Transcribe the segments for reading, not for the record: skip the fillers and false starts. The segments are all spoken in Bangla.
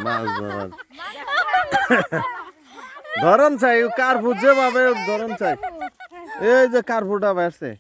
মাছ ধরার ধরন চাই কার্পু যেভাবে ধরন চাই এই যে কার্পুটা বেসছে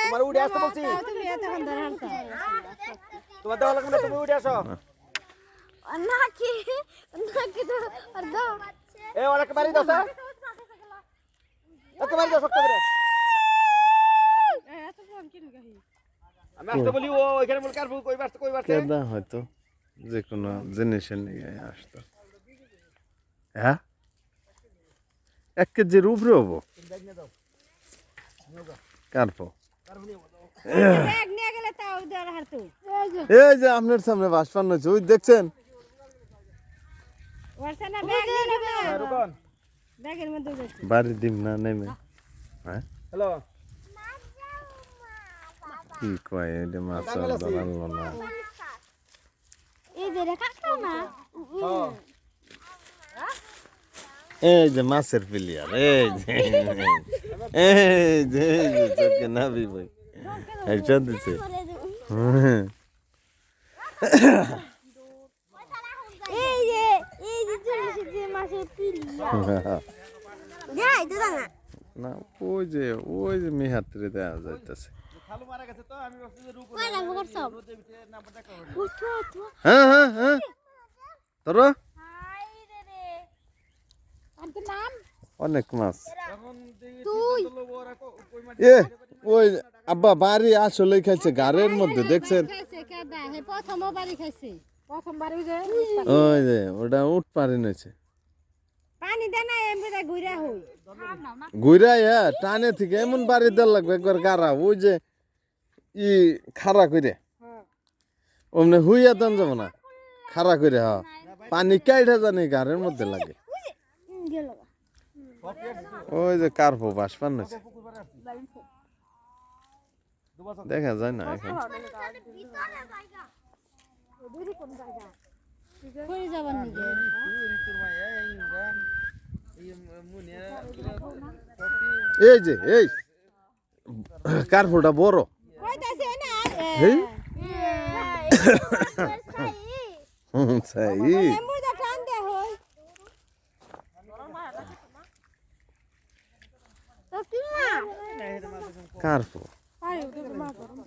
তোমার উড়ে আসতে বলছি তোমার দেওয়া লাগবে না তুমি উড়ে আসো নাকি তো আর দাও এ ওরাকে বাড়ি দাও স্যার ওকে বাড়ি দাও শক্ত করে আমি আসতে বলি ও এখানে বল কারবো কই বাড়ছে কেদা হয়তো যে কোনো জিনিসের নিয়ে আসতো হ্যাঁ 1 কেজির উপরে হবো কার্পো ব্যাগ নিয়ে গেলে তাও দেওয়ার হারতো এই যে আপনার সামনে বাসপান হয়েছে ওই দেখছেন ওরসানা ব্যাগ নিয়ে নেবে রুকন ব্যাগের মধ্যে যাচ্ছে বাড়ি দিম না নেমে হ্যাঁ হ্যালো কি কয় এটা মাছ ধরালো না এই যে কাটলো না এই যে মাছের প্লেয়ার এই যে চোখে নাবি ভাই এইটা দিছে এই যে চলে যে মাছের পিলিয়া যাই তো না না ওই যে মেহাত্রে দেয়া যাইতেছে খালু মারা গেছে তো আমি ভাবছি যে রুকন কই লাগবো সব নাম্বার দেখা হবে উঠো উঠো হ্যাঁ তোরা হাই রে আর তো নাম অনেক মাছ এখন দেখি তুই ওরা কই মাটি এ ওই আব্বা বাড়ি আসলে খাইছে গারের মধ্যে দেখছেন খাইছে কেডা হে প্রথমবার বাড়ি খাইছে প্রথমবার ওই যে ওটা উঠ পারি নইছে পানি দে না এমনি ঘুরা হই ঘুরাই হ্যাঁ টানে থেকে এমন বাড়ি দেওয়ার লাগবে একবার গাড়া ওই যে খাড়া করে অমনে হুইয়া দান যাবো না খাড়া করে হ্যাঁ পানি কাইটা জানি গাড়ের মধ্যে লাগে গেল ওই যে কার্পো বাস পান দেখা যায় না এখন কই যাবার নিগে ঋতুর মা এই মুনিয়া এই কার্পোটা বড় কইতাছে না হেই সাই এমুদা টান দে হই তো কি না কার্পো আরে ওটা মা গরম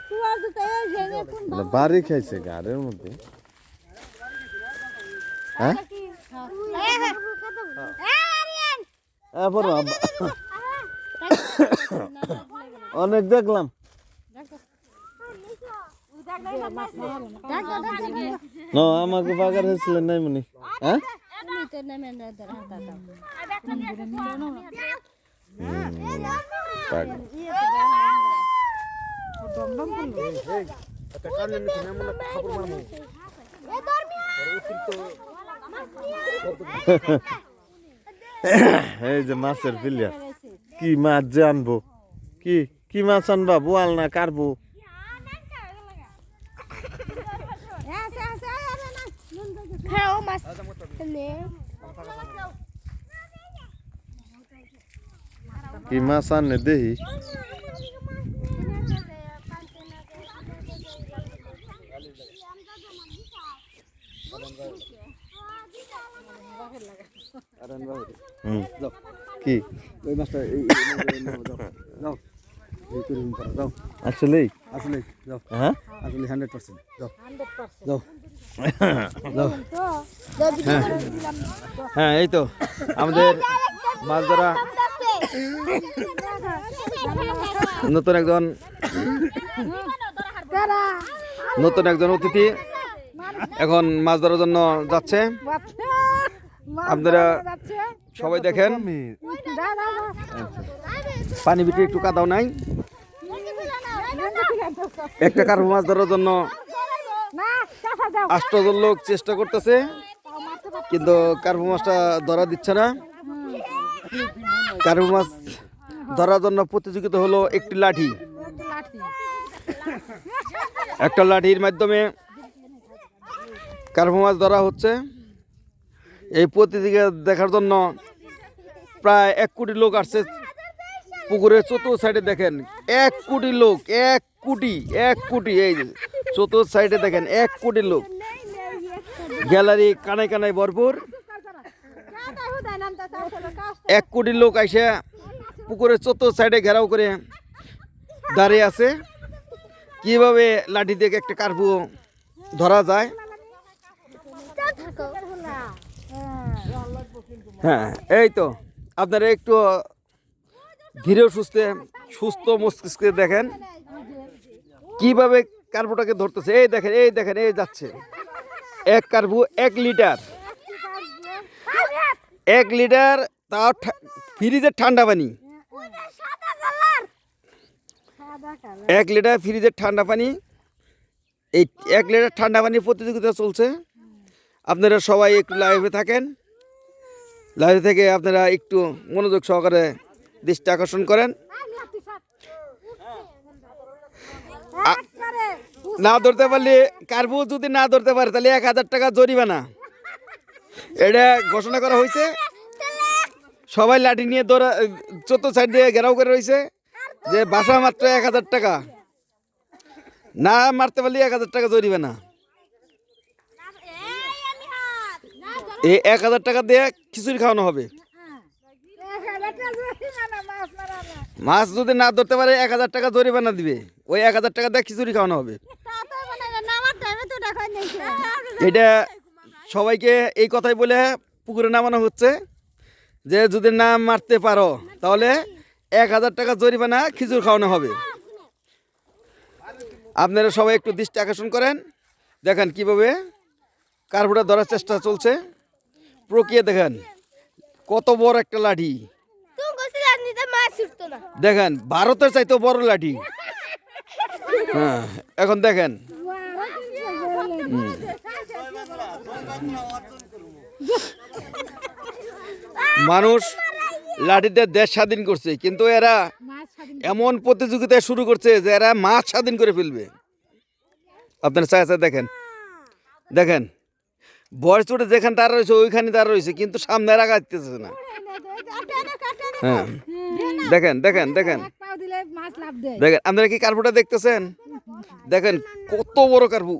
তুই আর তো এই জেনে কোন বাড়ি খাইছে গাড়ের মধ্যে হ্যাঁ বড় অনেক দেখলাম না আমাকে বাগার হয়েছিলেন নাই মনি হ্যাঁ একটা কারণে নিচে এমন একটা খবর মারমু এই যে মাছের প্লেয়ার কি মাছ যে আনবো কি মাছ আনবা বোয়াল না কারবো কি মাছ আনে দেহি কি ওই মাছটা যাও এই করে যাও আসলে যাও হ্যাঁ আসলে 100% যাও 100% যাও হ্যাঁ এই তো আমাদের মাছ ধরা নতুন একজন অতিথি এখন মাছ ধরার জন্য যাচ্ছে আপনারা সবাই দেখেন পানি ভিতরে একটু কাদাও নাই একটা কার্পো মাছ ধরার জন্য 8 জন লোক চেষ্টা করতেছে কিন্তু কার্পো মাছটা ধরা দিচ্ছে না কার্পো মাছ ধরার জন্য প্রতিযোগিতা হলো একটি লাঠি একটা লাঠির মাধ্যমে কার্পো মাছ ধরা হচ্ছে এই প্রতিযোগিতা দেখার জন্য প্রায় 1 কোটি লোক আসছে পুকুরের চতুর্থ সাইডে দেখেন 1 কোটি লোক, 1 কোটি, এই যে চতুর্থ সাইডে দেখেন 1 কোটি লোক, গ্যালারি কানায় কানায় ভরপুর। 1 কোটি লোক আইসা পুকুরের চতুর্থ সাইডে ঘেরাও করে দাঁড়িয়ে আছে। কিভাবে লাঠি দিয়ে একটা কার্পু ধরা যায়। হ্যাঁ, এই তো আপনারা একটু ধীরে সুস্থ মস্তিষ্কে দেখেন কিভাবে কার্পুটাকে ধরতেছে। এই দেখেন, এই দেখেন, এই যাচ্ছে এক কার্পু 1 লিটার, 1 লিটার, তাও ফ্রিজের ঠান্ডা পানি, 1 লিটার ফ্রিজের ঠান্ডা পানি। এই 1 লিটার ঠান্ডা পানির প্রতিযোগিতা চলছে। আপনারা সবাই একটু লাইভে থাকেন, লাইভে থেকে আপনারা একটু মনোযোগ সহকারে দৃষ্টি আকর্ষণ করেন। না ধরতে পারলে কার্পু যদি না ধরতে পারে তাহলে 1000 টাকা জরিমানা, এটা ঘোষণা করা হয়েছে। সবাই লাঠি নিয়ে চতুর্থ সাইড দিয়ে ঘেরাও করে রয়েছে যে বাসা মাত্র 1000 টাকা, না মারতে পারলে 1000 টাকা জরিমানা। এই 1000 টাকা দিয়ে খিচুড়ি খাওয়ানো হবে। মাছ যদি না ধরতে পারে 1000 টাকা জরিমানা দিবে, ওই 1000 টাকা দিয়ে খিচুড়ি খাওয়ানো হবে। এটা সবাইকে এই কথাই বলে পুকুরে নামানো হচ্ছে যে যদি না মারতে পারো তাহলে 1000 টাকা জরিমানা, খিচুড়ি খাওয়ানো হবে। আপনারা সবাই একটু দৃষ্টি আকর্ষণ করেন, দেখেন কিভাবে কার্পুটা ধরার চেষ্টা চলছে। প্রক্রিয়া দেখেন কত বড় একটা লাঠি, দেখেন ভারতের চাইতেও বড় লাঠি। হ্যাঁ, এখন দেখেন মানুষ লাঠিতে দেশ স্বাধীন করছে, কিন্তু এরা এমন প্রতিযোগিতা শুরু করছে যে এরা মাছ স্বাধীন করে ফেলবে। আপনার চাচা দেখেন, দেখেন বয়স চোটে যেখানে তারা রয়েছে ওইখানে তারা রয়েছে, কিন্তু সামনে রাখাইতেছে না। হ্যাঁ, দেখেন দেখেন দেখেন দেখেন, আপনারা কি কার্পুটা দেখতেছেন? দেখেন কত বড় কার্পু,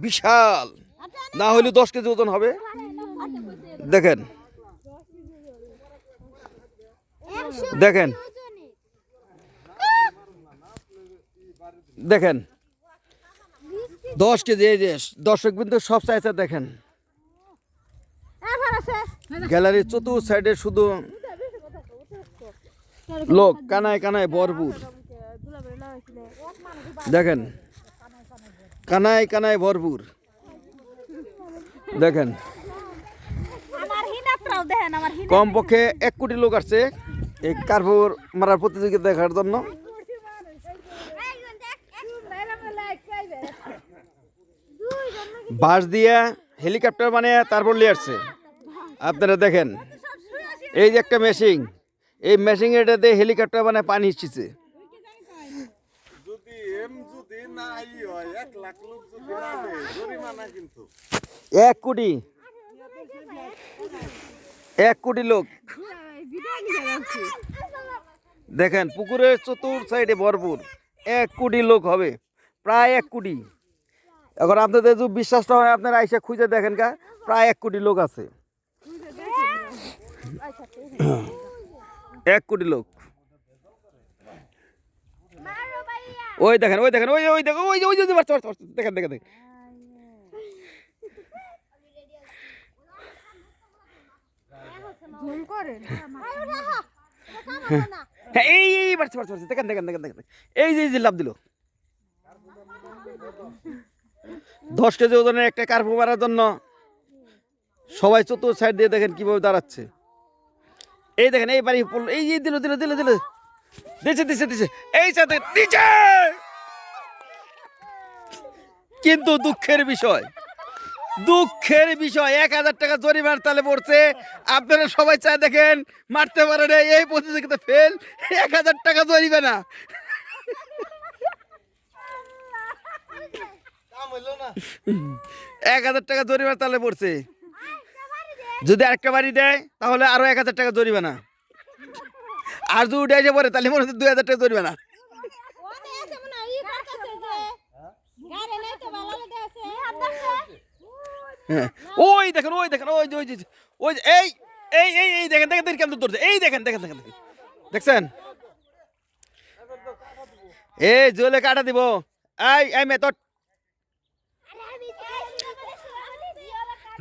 বিশাল, না হলে 10 কেজি ওজন হবে। দেখেন দেখেন দেখেন 10 কেজি। এই যে দর্শক বিন্দু সব চাইছে দেখেন, গ্যালারির চতুর্থ সাইডে শুধু লোক কানায় কানায় ভরপুর। দেখেন কানায় কানায় ভরপুর। দেখেন কমপক্ষে 1 কোটি লোক আসছে এই কার্পুর মারার প্রতিযোগিতা দেখার জন্য। বাস দিয়ে হেলিকপ্টার বানিয়ে তারপর নিয়ে আসছে। আপনারা দেখেন এই যে একটা মেশিন, এই মেশিন এটাতে হেলিকপ্টার বানায় পানি এসেছে। 1 কোটি, 1 কোটি লোক। দেখেন পুকুরের চতুর্থ সাইডে ভরপুর 1 কোটি লোক হবে, প্রায় 1 কোটি। এখন আপনাদের যদি বিশ্বাসটা হয় আপনারা আইসা খুঁজে দেখেন কা, প্রায় 1 কোটি লোক আছে। 1 কোটি লোক। ওই দেখেন, ওই দেখেন, ওই ওই দেখো, ওই ওই দেখেন দেখেন দেখেন। হ্যাঁ, এই বাড়ছে বাড়ছে বাড়ছে, দেখেন দেখেন দেখেন দেখেন, এই যে লাভ দিল। 10 কেজি ওজনের একটা কার্পু মারার জন্য সবাই চতুর্থ সাইড দিয়ে দেখেন কিভাবে দাঁড়াচ্ছে। এই দেখেন এই বাড়ি এই যে দিল দিল দিল দিল দিছে দিছে দিছে, এই সাথে দিছে। কিন্তু দুঃখের বিষয় 1000 টাকা জরিমানার তালে পড়ছে। আপনারা সবাই চায় দেখেন মারতে পারে না, এই প্রতিযোগিতা ফেল, 1000 টাকা জরিমানা। 1000 টাকা জরিমানার তালে পড়ছে। যদি আরেকটা বাড়ি দেয় তাহলে আরো 1000 টাকা জরিমানা। আর যদি উঠে এসে পড়ে তাহলে মনে হচ্ছে 2000 টাকা ধরবে না। হ্যাঁ, ওই দেখেন ওই দেখেন ওই যে ওই যে ওই যে এই এই এই এই দেখেন দেখেন কেমন ধরছে, এই দেখেন দেখেন দেখেন দেখেন। দেখছেন এই জলে কাটা দিব। এই এই মেথড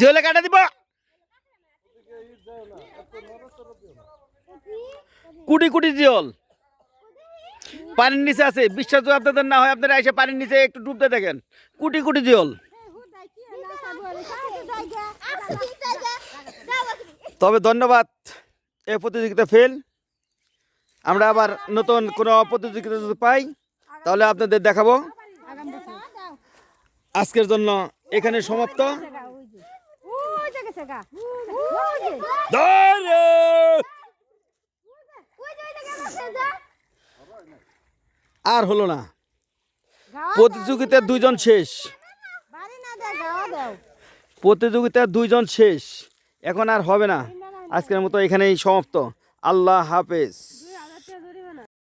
জলে কাটা দিব। কোটি কোটি জিওল পানির নিচে আছে, বিশ্বাস যদি আপনাদের না হয় আপনারা এসে পানির নিচে একটু ডুবতে দেখেন, কোটি কোটি জিওল। তবে ধন্যবাদ, এই প্রতিযোগিতা ফেল। আমরা আবার নতুন কোনো প্রতিযোগিতা যদি পাই তাহলে আপনাদের দেখাবো। আজকের জন্য এখানে সমাপ্ত। আর হলো না, প্রতিযোগিতার 2 জন শেষ, প্রতিযোগিতার 2 জন শেষ, এখন আর হবে না। আজকের মতো এখানেই সমাপ্ত। আল্লাহ হাফেজ।